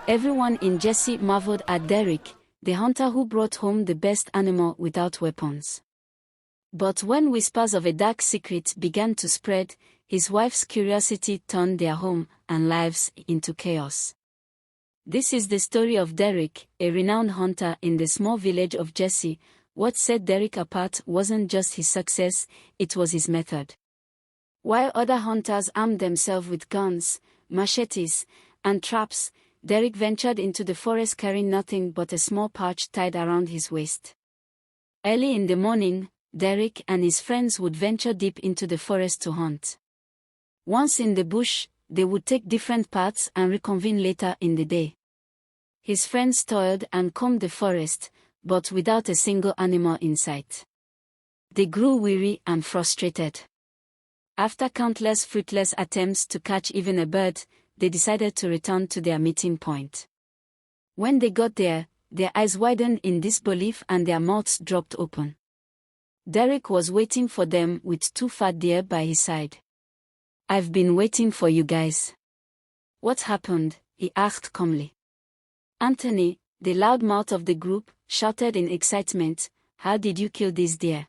Everyone in Jesse marveled at Derek, the hunter who brought home the best animal without weapons. But when whispers of a dark secret began to spread, his wife's curiosity turned their home and lives into chaos. This is the story of Derek, a renowned hunter in the small village of Jesse. What set Derek apart wasn't just his success, it was his method. While other hunters armed themselves with guns, machetes, and traps, Derek ventured into the forest carrying nothing but a small pouch tied around his waist. Early in the morning, Derek and his friends would venture deep into the forest to hunt. Once in the bush, they would take different paths and reconvene later in the day. His friends toiled and combed the forest, but without a single animal in sight. They grew weary and frustrated. After countless fruitless attempts to catch even a bird, they decided to return to their meeting point. When they got there, their eyes widened in disbelief and their mouths dropped open. Derek was waiting for them with 2 fat deer by his side. "I've been waiting for you guys." "What happened?" he asked calmly. Anthony, the loudmouth of the group, shouted in excitement, "How did you kill this deer?"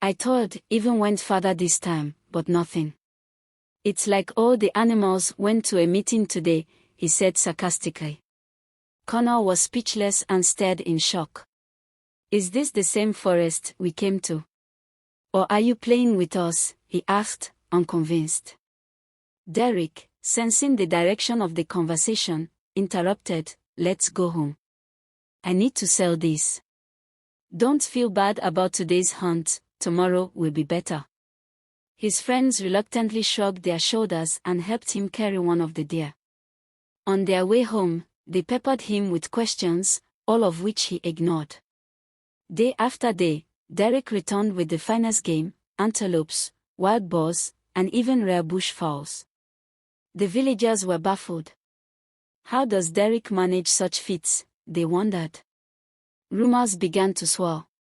"I toiled, even went farther this time, but nothing. It's like all the animals went to a meeting today," he said sarcastically. Connor was speechless and stared in shock. "Is this the same forest we came to? Or are you playing with us?" he asked, unconvinced. Derek, sensing the direction of the conversation, interrupted, "Let's go home. I need to sell this. Don't feel bad about today's hunt, tomorrow will be better." His friends reluctantly shrugged their shoulders and helped him carry one of the deer. On their way home, they peppered him with questions, all of which he ignored. Day after day, Derek returned with the finest game, antelopes, wild boars, and even rare bush fowls. The villagers were baffled. How does Derek manage such feats, they wondered. Rumors began to swirl.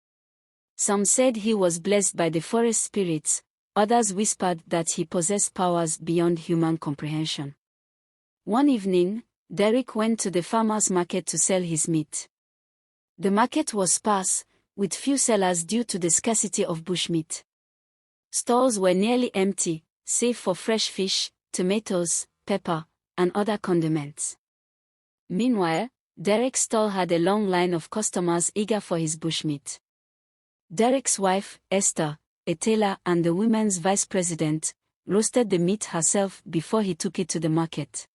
Some said he was blessed by the forest spirits, others whispered that he possessed powers beyond human comprehension. One evening, Derek went to the farmer's market to sell his meat. The market was sparse, with few sellers due to the scarcity of bushmeat. Stalls were nearly empty, save for fresh fish, tomatoes, pepper, and other condiments. Meanwhile, Derek's stall had a long line of customers eager for his bushmeat. Derek's wife, Esther, a tailor and the women's vice president, roasted the meat herself before he took it to the market.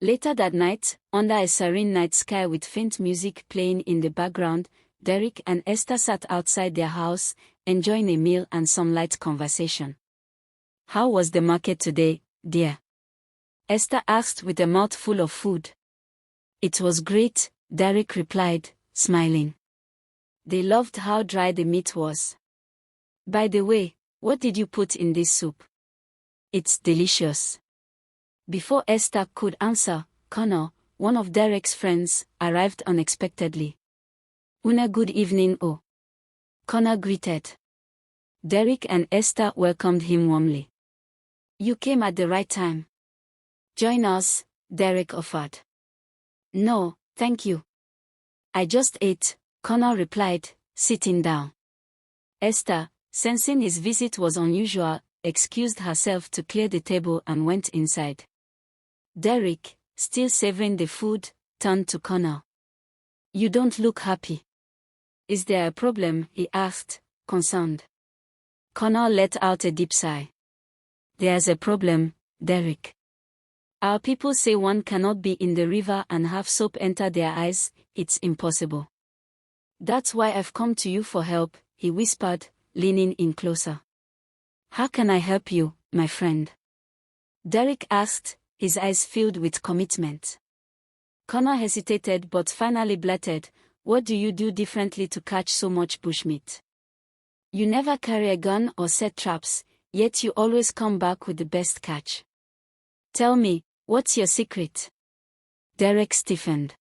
Later that night, under a serene night sky with faint music playing in the background, Derek and Esther sat outside their house, enjoying a meal and some light conversation. "How was the market today, dear?" Esther asked with a mouth full of food. "It was great," Derek replied, smiling. They loved how dry the meat was. "By the way, what did you put in this soup? It's delicious." Before Esther could answer, Connor, one of Derek's friends, arrived unexpectedly. Good evening, oh." Connor greeted. Derek and Esther welcomed him warmly. "You came at the right time. Join us," Derek offered. "No, thank you. I just ate," Connor replied, sitting down. Esther, sensing his visit was unusual, excused herself to clear the table and went inside. Derek, still savoring the food, turned to Connor. "You don't look happy. Is there a problem?" he asked, concerned. Connor let out a deep sigh. "There's a problem, Derek. Our people say one cannot be in the river and have soap enter their eyes, it's impossible. That's why I've come to you for help," he whispered, leaning in closer. "How can I help you, my friend?" Derek asked, his eyes filled with commitment. Connor hesitated but finally blurted, "What do you do differently to catch so much bushmeat? You never carry a gun or set traps, yet you always come back with the best catch. Tell me, what's your secret?" Derek stiffened.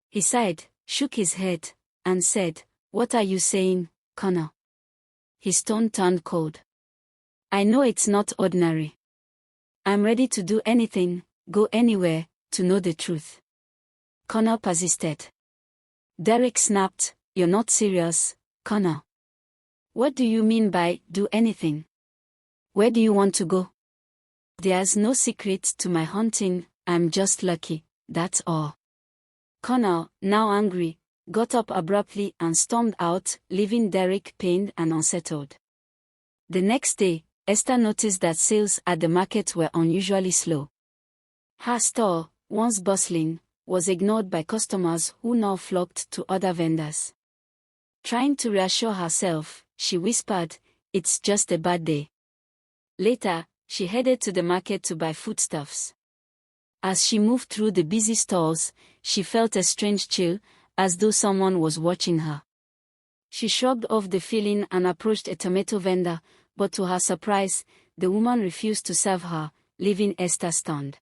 He sighed, shook his head, and said, "What are you saying, Connor?" His tone turned cold. "I know it's not ordinary. I'm ready to do anything, go anywhere, to know the truth. Connor persisted. Derek snapped, "You're not serious, Connor. What do you mean by do anything? Where do you want to go?" "There's no secret to my hunting, I'm just lucky, that's all." Connor, now angry, got up abruptly and stormed out, leaving Derek pained and unsettled. The next day, Esther noticed that sales at the market were unusually slow. Her store, once bustling, was ignored by customers who now flocked to other vendors. Trying to reassure herself, she whispered, "It's just a bad day." Later, she headed to the market to buy foodstuffs. As she moved through the busy stalls, she felt a strange chill, as though someone was watching her. She shrugged off the feeling and approached a tomato vendor, but to her surprise, the woman refused to serve her, leaving Esther stunned.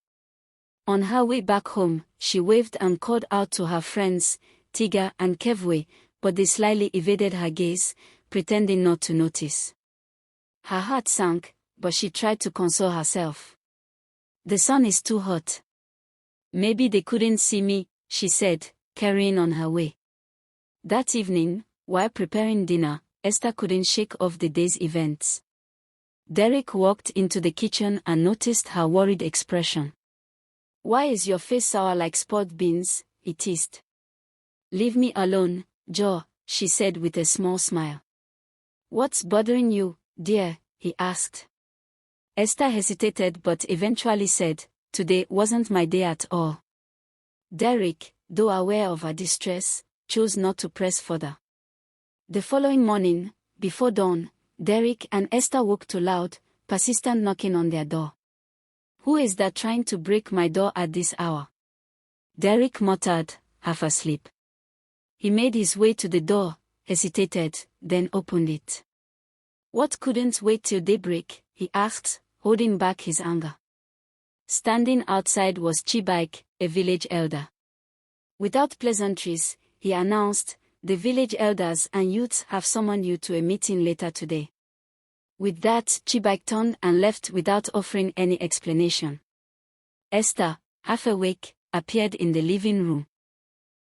On her way back home, she waved and called out to her friends, Tigger and Kevway, but they slyly evaded her gaze, pretending not to notice. Her heart sank, but she tried to console herself. "The sun is too hot. Maybe they couldn't see me," she said, carrying on her way. That evening, while preparing dinner, Esther couldn't shake off the day's events. Derek walked into the kitchen and noticed her worried expression. "Why is your face sour like sport beans?" he teased. "Leave me alone, Joe," she said with a small smile. "What's bothering you, dear?" he asked. Esther hesitated but eventually said, "Today wasn't my day at all." Derek, though aware of her distress, chose not to press further. The following morning, before dawn, Derek and Esther woke to loud, persistent knocking on their door. "Who is that trying to break my door at this hour?" Derek muttered, half asleep. He made his way to the door, hesitated, then opened it. "What couldn't wait till daybreak?" he asked, holding back his anger. Standing outside was Chibike, a village elder. Without pleasantries, he announced, "The village elders and youths have summoned you to a meeting later today." With that, Chibike turned and left without offering any explanation. Esther, half awake, appeared in the living room.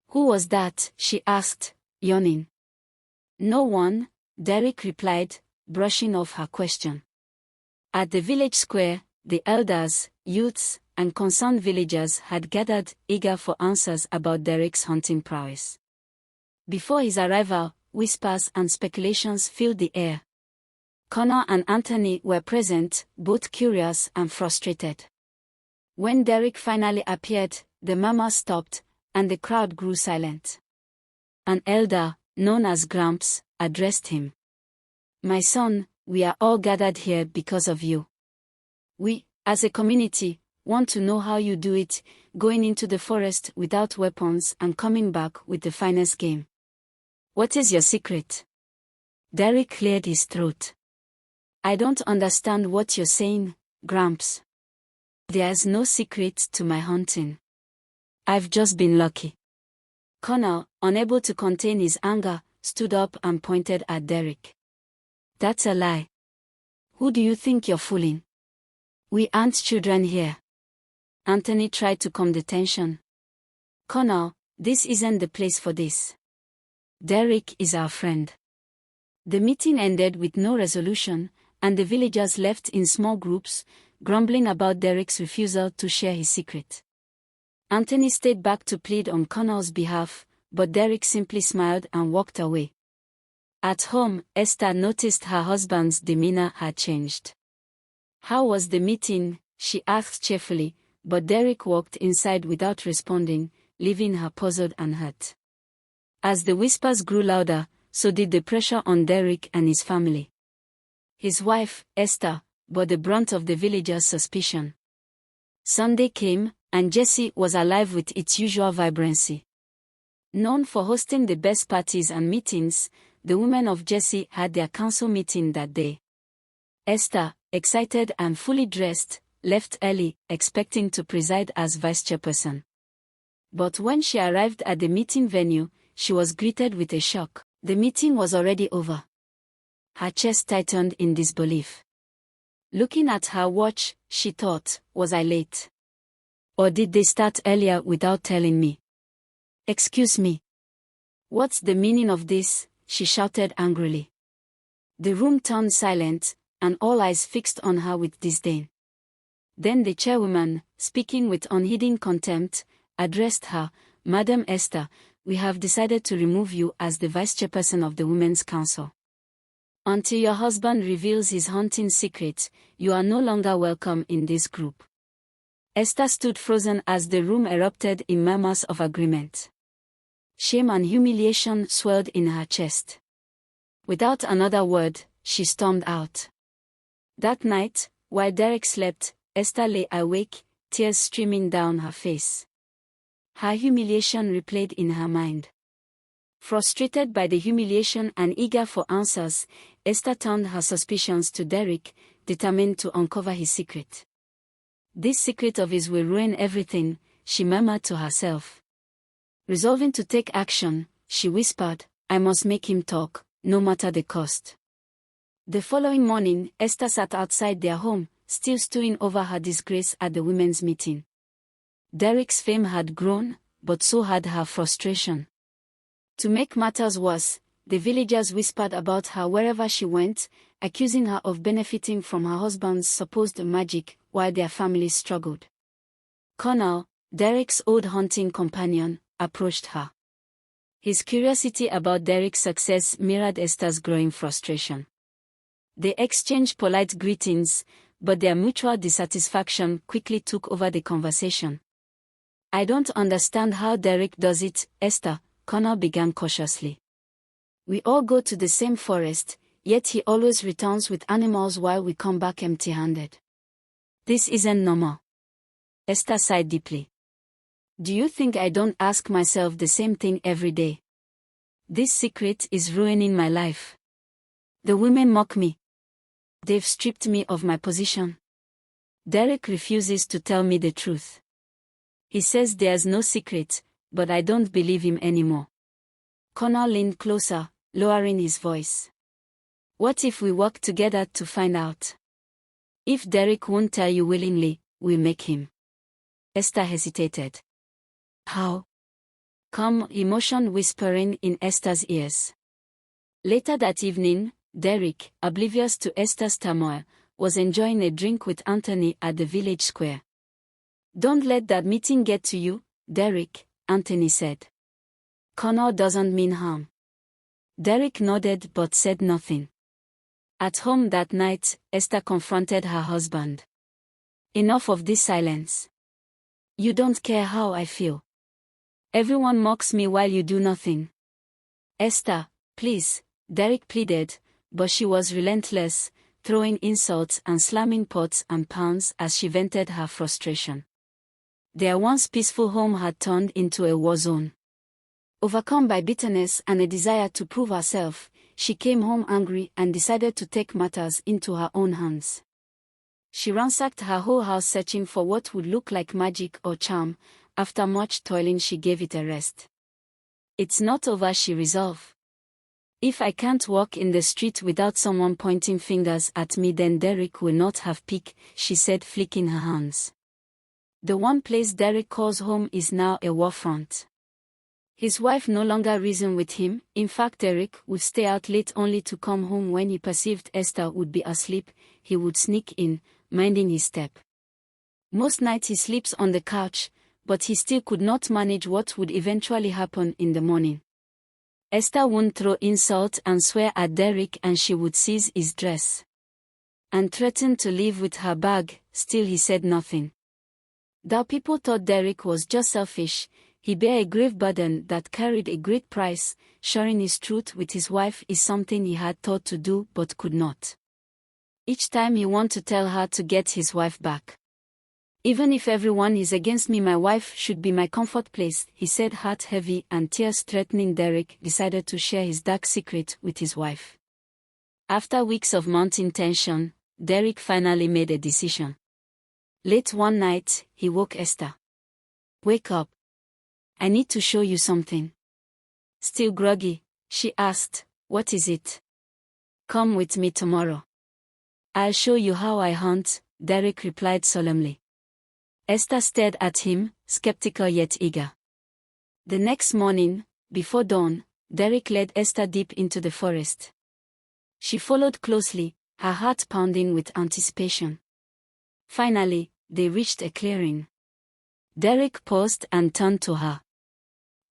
"Who was that?" she asked, yawning. "No one," Derek replied, brushing off her question. At the village square, the elders, youths, and concerned villagers had gathered, eager for answers about Derek's hunting prowess. Before his arrival, whispers and speculations filled the air. Connor and Anthony were present, both curious and frustrated. When Derek finally appeared, the murmurs stopped, and the crowd grew silent. An elder, known as Gramps, addressed him. "My son, we are all gathered here because of you. We, as a community, want to know how you do it, going into the forest without weapons and coming back with the finest game. What is your secret?" Derek cleared his throat. "I don't understand what you're saying, Gramps. There's no secret to my hunting. I've just been lucky." Connor, unable to contain his anger, stood up and pointed at Derek. "That's a lie. Who do you think you're fooling? We aren't children here." Anthony tried to calm the tension. "Connor, this isn't the place for this. Derek is our friend." The meeting ended with no resolution, and the villagers left in small groups, grumbling about Derek's refusal to share his secret. Anthony stayed back to plead on Connor's behalf, but Derek simply smiled and walked away. At home, Esther noticed her husband's demeanor had changed. "How was the meeting?" she asked cheerfully, but Derek walked inside without responding, leaving her puzzled and hurt. As the whispers grew louder, so did the pressure on Derek and his family. His wife, Esther, bore the brunt of the villagers' suspicion. Sunday came, and Jesse was alive with its usual vibrancy. Known for hosting the best parties and meetings, the women of Jesse had their council meeting that day. Esther, excited and fully dressed, left early, expecting to preside as vice chairperson. But when she arrived at the meeting venue, she was greeted with a shock. The meeting was already over. Her chest tightened in disbelief. Looking at her watch, she thought, was I late? Or did they start earlier without telling me? Excuse me. What's the meaning of this? She shouted angrily. The room turned silent, and all eyes fixed on her with disdain. Then the chairwoman, speaking with unhidden contempt, addressed her, Madam Esther, we have decided to remove you as the vice chairperson of the Women's Council. Until your husband reveals his haunting secret, you are no longer welcome in this group. Esther stood frozen as the room erupted in murmurs of agreement. Shame and humiliation swelled in her chest. Without another word, she stormed out. That night, while Derek slept, Esther lay awake, tears streaming down her face. Her humiliation replayed in her mind. Frustrated by the humiliation and eager for answers, Esther turned her suspicions to Derek, determined to uncover his secret. This secret of his will ruin everything, she murmured to herself. Resolving to take action, she whispered, I must make him talk, no matter the cost. The following morning, Esther sat outside their home, still stewing over her disgrace at the women's meeting. Derek's fame had grown, but so had her frustration. To make matters worse, the villagers whispered about her wherever she went, accusing her of benefiting from her husband's supposed magic while their families struggled. Connell, Derek's old hunting companion, approached her. His curiosity about Derek's success mirrored Esther's growing frustration. They exchanged polite greetings, but their mutual dissatisfaction quickly took over the conversation. I don't understand how Derek does it, Esther, Connell began cautiously. We all go to the same forest, yet he always returns with animals while we come back empty-handed. This isn't normal. Esther sighed deeply. Do you think I don't ask myself the same thing every day? This secret is ruining my life. The women mock me. They've stripped me of my position. Derek refuses to tell me the truth. He says there's no secret, but I don't believe him anymore. Connor leaned closer, lowering his voice. What if we work together to find out? If Derek won't tell you willingly, we'll make him. Esther hesitated. How? Calm emotion whispering in Esther's ears. Later that evening, Derek, oblivious to Esther's turmoil, was enjoying a drink with Anthony at the village square. Don't let that meeting get to you, Derek, Anthony said. Connor doesn't mean harm. Derek nodded but said nothing. At home that night, Esther confronted her husband. Enough of this silence. You don't care how I feel. Everyone mocks me while you do nothing. Esther, please, Derek pleaded, but she was relentless, throwing insults and slamming pots and pans as she vented her frustration. Their once peaceful home had turned into a war zone. Overcome by bitterness and a desire to prove herself, she came home angry and decided to take matters into her own hands. She ransacked her whole house searching for what would look like magic or charm. After much toiling, she gave it a rest. It's not over, she resolved. If I can't walk in the street without someone pointing fingers at me, then Derek will not have peace, she said, flicking her hands. The one place Derek calls home is now a war front. His wife no longer reasoned with him. In fact, Derek would stay out late only to come home when he perceived Esther would be asleep. He would sneak in, minding his step. Most nights he sleeps on the couch, but he still could not manage what would eventually happen in the morning. Esther would throw insult and swear at Derek, and she would seize his dress and threaten to leave with her bag. Still he said nothing. Though people thought Derek was just selfish, he bare a grave burden that carried a great price. Sharing his truth with his wife is something he had thought to do but could not. Each time he wanted to tell her to get his wife back. Even if everyone is against me, my wife should be my comfort place, he said, heart heavy and tears threatening. Derek decided to share his dark secret with his wife. After weeks of mounting tension, Derek finally made a decision. Late one night, he woke Esther. Wake up. I need to show you something. Still groggy, she asked, what is it? Come with me tomorrow. I'll show you how I hunt, Derek replied solemnly. Esther stared at him, skeptical yet eager. The next morning, before dawn, Derek led Esther deep into the forest. She followed closely, her heart pounding with anticipation. Finally, they reached a clearing. Derek paused and turned to her.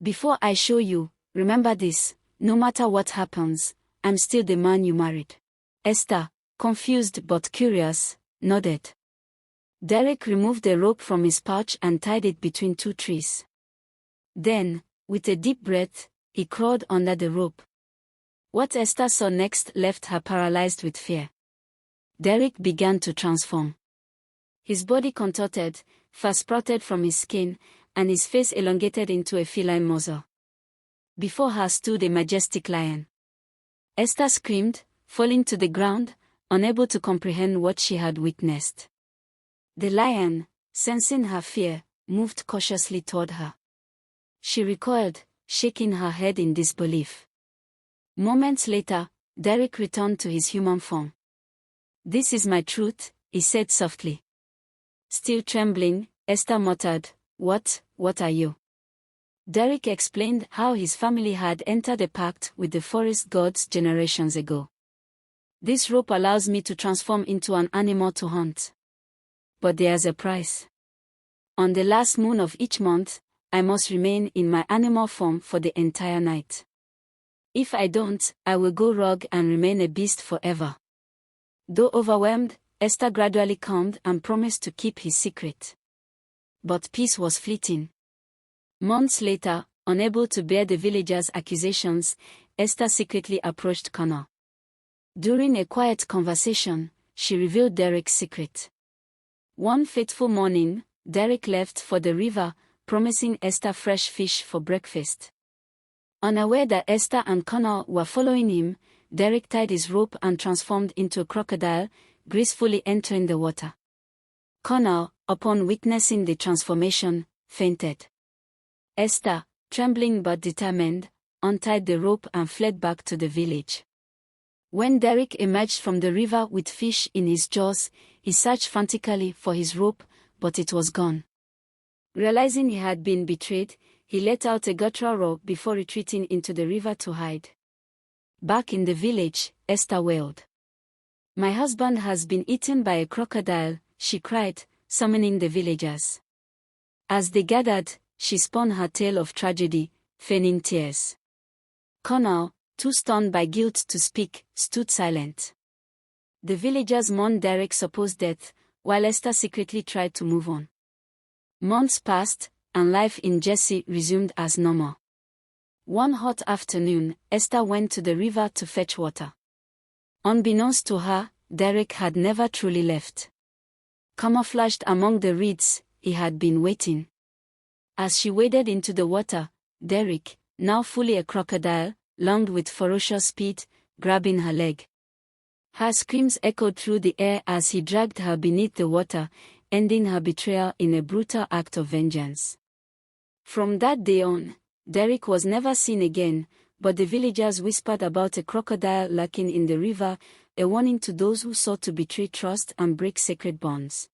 "Before I show you, remember this, no matter what happens, I'm still the man you married." Esther, confused but curious, nodded. Derek removed the rope from his pouch and tied it between two trees. Then, with a deep breath, he crawled under the rope. What Esther saw next left her paralyzed with fear. Derek began to transform. His body contorted, fur sprouted from his skin, and his face elongated into a feline muzzle. Before her stood a majestic lion. Esther screamed, falling to the ground, unable to comprehend what she had witnessed. The lion, sensing her fear, moved cautiously toward her. She recoiled, shaking her head in disbelief. Moments later, Derek returned to his human form. "This is my truth," he said softly. Still trembling, Esther muttered, What are you?" Derek explained how his family had entered a pact with the forest gods generations ago. "This rope allows me to transform into an animal to hunt. But there's a price. On the last moon of each month, I must remain in my animal form for the entire night. If I don't, I will go rogue and remain a beast forever." Though overwhelmed, Esther gradually calmed and promised to keep his secret. But peace was fleeting. Months later, unable to bear the villagers' accusations, Esther secretly approached Connor. During a quiet conversation, she revealed Derek's secret. One fateful morning, Derek left for the river, promising Esther fresh fish for breakfast. Unaware that Esther and Connor were following him, Derek tied his rope and transformed into a crocodile, gracefully entering the water. Connor, upon witnessing the transformation, fainted. Esther, trembling but determined, untied the rope and fled back to the village. When Derek emerged from the river with fish in his jaws, he searched frantically for his rope, but it was gone. Realizing he had been betrayed, he let out a guttural roar before retreating into the river to hide. Back in the village, Esther wailed. "My husband has been eaten by a crocodile," she cried, summoning the villagers. As they gathered, she spun her tale of tragedy, feigning tears. Connor, too stunned by guilt to speak, stood silent. The villagers mourned Derek's supposed death, while Esther secretly tried to move on. Months passed, and life in Jesse resumed as normal. One hot afternoon, Esther went to the river to fetch water. Unbeknownst to her, Derek had never truly left. Camouflaged among the reeds, he had been waiting. As she waded into the water, Derek, now fully a crocodile, lunged with ferocious speed, grabbing her leg. Her screams echoed through the air as he dragged her beneath the water, ending her betrayal in a brutal act of vengeance. From that day on, Derek was never seen again, but the villagers whispered about a crocodile lurking in the river, a warning to those who sought to betray trust and break sacred bonds.